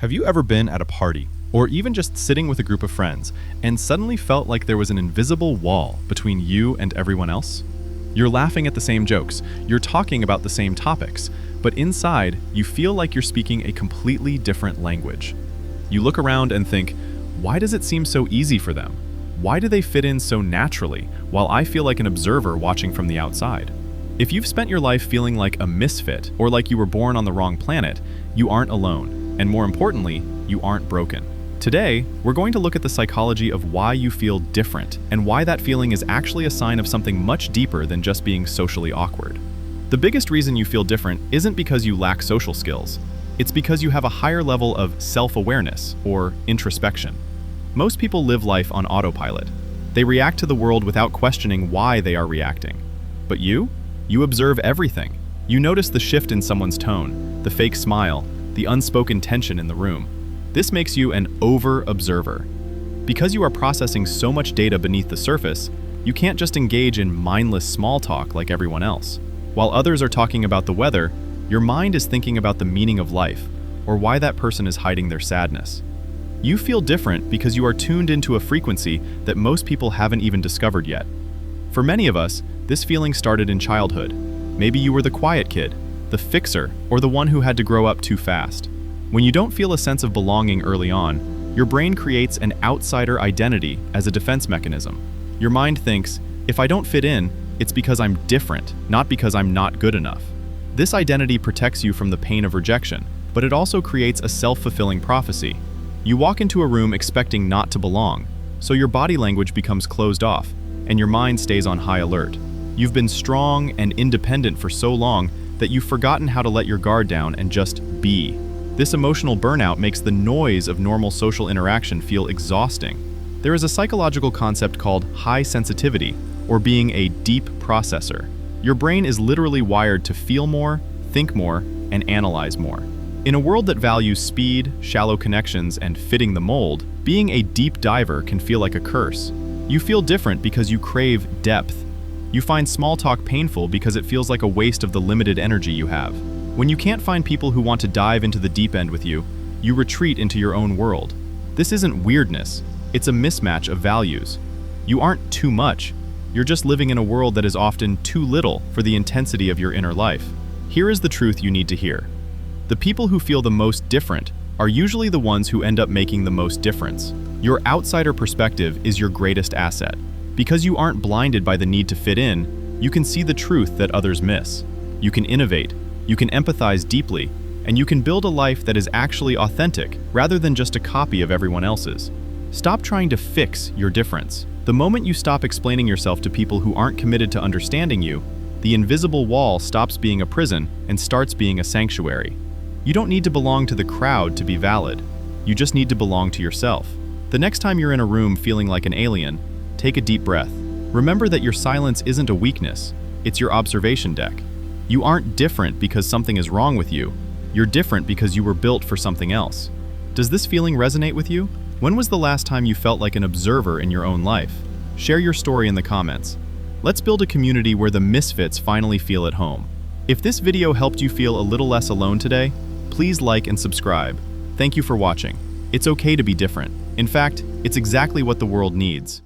Have you ever been at a party, or even just sitting with a group of friends, and suddenly felt like there was an invisible wall between you and everyone else? You're laughing at the same jokes, you're talking about the same topics, but inside, you feel like you're speaking a completely different language. You look around and think, why does it seem so easy for them? Why do they fit in so naturally, while I feel like an observer watching from the outside? If you've spent your life feeling like a misfit, or like you were born on the wrong planet, you aren't alone. And more importantly, you aren't broken. Today, we're going to look at the psychology of why you feel different and why that feeling is actually a sign of something much deeper than just being socially awkward. The biggest reason you feel different isn't because you lack social skills. It's because you have a higher level of self-awareness or introspection. Most people live life on autopilot. They react to the world without questioning why they are reacting. But you observe everything. You notice the shift in someone's tone, the fake smile, the unspoken tension in the room. This makes you an over-observer. Because you are processing so much data beneath the surface, you can't just engage in mindless small talk like everyone else. While others are talking about the weather, your mind is thinking about the meaning of life, or why that person is hiding their sadness. You feel different because you are tuned into a frequency that most people haven't even discovered yet. For many of us, this feeling started in childhood. Maybe you were the quiet kid, the fixer, or the one who had to grow up too fast. When you don't feel a sense of belonging early on, your brain creates an outsider identity as a defense mechanism. Your mind thinks, if I don't fit in, it's because I'm different, not because I'm not good enough. This identity protects you from the pain of rejection, but it also creates a self-fulfilling prophecy. You walk into a room expecting not to belong, so your body language becomes closed off, and your mind stays on high alert. You've been strong and independent for so long that you've forgotten how to let your guard down and just be. This emotional burnout makes the noise of normal social interaction feel exhausting. There is a psychological concept called high sensitivity, or being a deep processor. Your brain is literally wired to feel more, think more, and analyze more. In a world that values speed, shallow connections, and fitting the mold, being a deep diver can feel like a curse. You feel different because you crave depth. You find small talk painful because it feels like a waste of the limited energy you have. When you can't find people who want to dive into the deep end with you, you retreat into your own world. This isn't weirdness, it's a mismatch of values. You aren't too much, you're just living in a world that is often too little for the intensity of your inner life. Here is the truth you need to hear. The people who feel the most different are usually the ones who end up making the most difference. Your outsider perspective is your greatest asset. Because you aren't blinded by the need to fit in, you can see the truth that others miss. You can innovate, you can empathize deeply, and you can build a life that is actually authentic rather than just a copy of everyone else's. Stop trying to fix your difference. The moment you stop explaining yourself to people who aren't committed to understanding you, the invisible wall stops being a prison and starts being a sanctuary. You don't need to belong to the crowd to be valid. You just need to belong to yourself. The next time you're in a room feeling like an alien, take a deep breath. Remember that your silence isn't a weakness, it's your observation deck. You aren't different because something is wrong with you. You're different because you were built for something else. Does this feeling resonate with you? When was the last time you felt like an observer in your own life? Share your story in the comments. Let's build a community where the misfits finally feel at home. If this video helped you feel a little less alone today, please like and subscribe. Thank you for watching. It's okay to be different. In fact, it's exactly what the world needs.